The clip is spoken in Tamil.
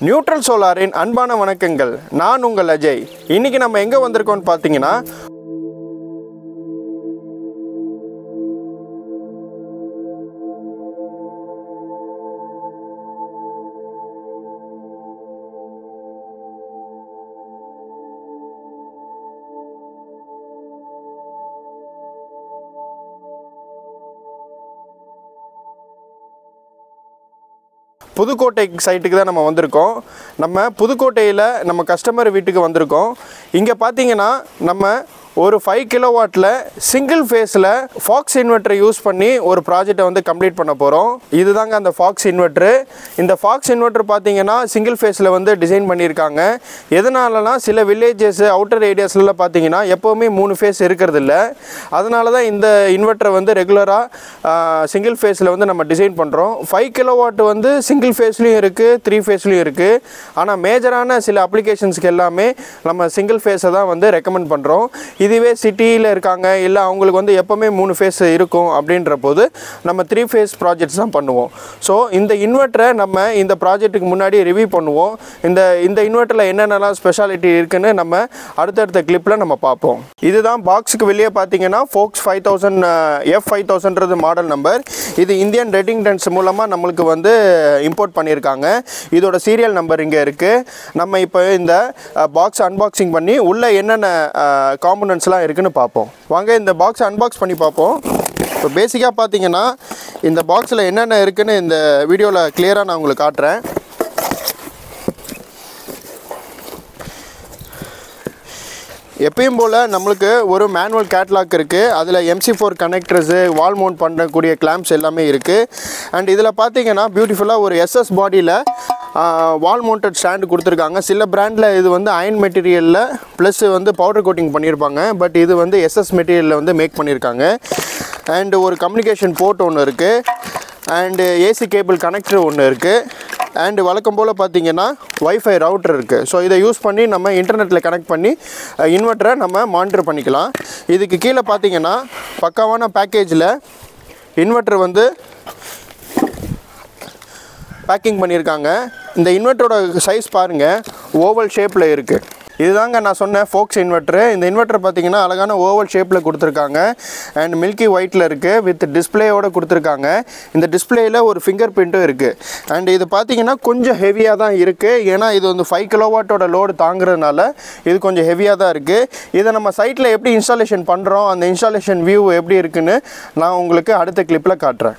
நியூட்ரல் சோலாரின் அன்பான வணக்கங்கள். நான் உங்கள் அஜய். இன்னைக்கு நம்ம எங்கே வந்திருக்கோம்னு பார்த்தீங்கன்னா புதுக்கோட்டை சைட்டுக்கு தான் நம்ம வந்திருக்கோம். நம்ம புதுக்கோட்டையில் நம்ம கஸ்டமர் வீட்டுக்கு வந்திருக்கோம். இங்கே பார்த்தீங்கன்னா நம்ம ஒரு 5 கிலோவாட்டில் சிங்கிள் ஃபேஸில் ஃபாக்ஸ் இன்வெர்ட்டரை யூஸ் பண்ணி ஒரு ப்ராஜெக்டை வந்து கம்ப்ளீட் பண்ண போகிறோம். இதுதாங்க அந்த ஃபாக்ஸ் இன்வெர்ட்ரு. இந்த ஃபாக்ஸ் இன்வெர்ட்டர் பார்த்தீங்கன்னா சிங்கிள் ஃபேஸில் வந்து டிசைன் பண்ணியிருக்காங்க. எதனாலனா சில வில்லேஜஸ் அவுட்டர் ஏரியாஸில் பார்த்தீங்கன்னா எப்போவுமே 3 ஃபேஸ் இருக்கிறது இல்லை. அதனால தான் இந்த இன்வெர்ட்டரை வந்து ரெகுலராக சிங்கிள் ஃபேஸில் வந்து நம்ம டிசைன் பண்ணுறோம். 5 கிலோவாட் வந்து சிங்கிள் ஃபேஸ்லேயும் இருக்குது, 3 ஃபேஸ்லேயும் இருக்குது. ஆனால் மேஜரான சில அப்ளிகேஷன்ஸ்க்கு எல்லாமே நம்ம சிங்கிள் ஃபேஸை தான் வந்து ரெக்கமெண்ட் பண்ணுறோம். இதுவே சிட்டியில் இருக்காங்க இல்லை அவங்களுக்கு வந்து எப்போவுமே 3 ஃபேஸ் இருக்கும் அப்படின்ற போது நம்ம 3 ஃபேஸ் ப்ராஜெக்ட்ஸ் தான் பண்ணுவோம். ஸோ இந்த இன்வெர்ட்டரை நம்ம இந்த ப்ராஜெக்ட்டுக்கு முன்னாடி ரிவ்யூ பண்ணுவோம். இந்த இன்வெர்ட்டரில் என்னென்னலாம் ஸ்பெஷாலிட்டி இருக்குன்னு நம்ம அடுத்தடுத்த கிளிப்பில் நம்ம பார்ப்போம். இதுதான் பாக்ஸுக்கு வெளியே பார்த்தீங்கன்னா ஃபோக்ஸ் 5000 F5000ன்றது மாடல் நம்பர். இது இந்தியன் ரெட்டிங்டன்ஸ் மூலமாக நம்மளுக்கு வந்து இம்போர்ட் பண்ணியிருக்காங்க. இதோட சீரியல் நம்பர் இங்கே இருக்குது. நம்ம இப்போ இந்த பாக்ஸ் அன்பாக்சிங் பண்ணி உள்ளே என்னென்ன காம்பனன்ட்ஸ்லாம் இருக்குன்னு பார்ப்போம். வாங்க இந்த பாக்ஸ் அன்பாக்ஸ் பண்ணி பார்ப்போம். இப்போ பேசிக்காக பார்த்தீங்கன்னா இந்த பாக்ஸில் என்னென்ன இருக்குன்னு இந்த வீடியோவில் கிளியராக நான் உங்களுக்கு காட்டுறேன். எப்பயும் போல் நம்மளுக்கு ஒரு மேனுவல் கேட்லாக் இருக்குது. அதில் MC4 கனெக்டர்ஸு, வால் மவுண்ட் பண்ணக்கூடிய கிளாம்ப்ஸ் எல்லாமே இருக்குது. அண்ட் இதில் பார்த்தீங்கன்னா பியூட்டிஃபுல்லாக ஒரு SS பாடியில் வால் மவுண்டட் ஸ்டாண்டு கொடுத்துருக்காங்க. சில பிராண்டில் இது வந்து அயன் மெட்டீரியலில் ப்ளஸ் வந்து பவுடர் கோட்டிங் பண்ணியிருப்பாங்க. பட் இது வந்து SS மெட்டீரியலில் வந்து மேக் பண்ணியிருக்காங்க. அண்டு ஒரு கம்யூனிகேஷன் போர்ட் ஒன்று இருக்குது. அண்டு AC கேபிள் கனெக்டர் ஒன்று இருக்குது. அண்டு வழக்கம் போல் பார்த்தீங்கன்னா வைஃபை ரவுட்டர் இருக்குது. ஸோ இதை யூஸ் பண்ணி நம்ம இன்டர்நெட்டில் கனெக்ட் பண்ணி இன்வெர்ட்டரை நம்ம மானிட்டர் பண்ணிக்கலாம். இதுக்கு கீழே பார்த்தீங்கன்னா பக்காவான பேக்கேஜில் இன்வெர்ட்டர் வந்து பேக்கிங் பண்ணியிருக்காங்க. இந்த இன்வெர்ட்டரோட சைஸ் பாருங்கள், ஓவல் ஷேப்பில் இருக்குது. இதுதாங்க நான் சொன்னேன் ஃபோக்ஸ் இன்வெர்ட்ரு. இந்த இன்வெர்ட்டர் பார்த்தீங்கன்னா அழகான ஓவல் ஷேப்பில் கொடுத்துருக்காங்க. அண்ட் மில்கி ஒயிட்டில் இருக்குது, வித் டிஸ்பிளேயோடு கொடுத்துருக்காங்க. இந்த டிஸ்பிளேயில் ஒரு ஃபிங்கர் பிரிண்ட்டும் இருக்குது. அண்ட் இது பார்த்தீங்கன்னா கொஞ்சம் ஹெவியாக தான் இருக்குது. ஏன்னா இது வந்து 5 கிலோவாட்டோட லோடு தாங்கிறதுனால இது கொஞ்சம் ஹெவியாக தான் இருக்குது. இதை நம்ம சைட்டில் எப்படி இன்ஸ்டாலேஷன் பண்ணுறோம், அந்த இன்ஸ்டாலேஷன் வியூ எப்படி இருக்குன்னு நான் உங்களுக்கு அடுத்த கிளிப்பில் காட்டுறேன்.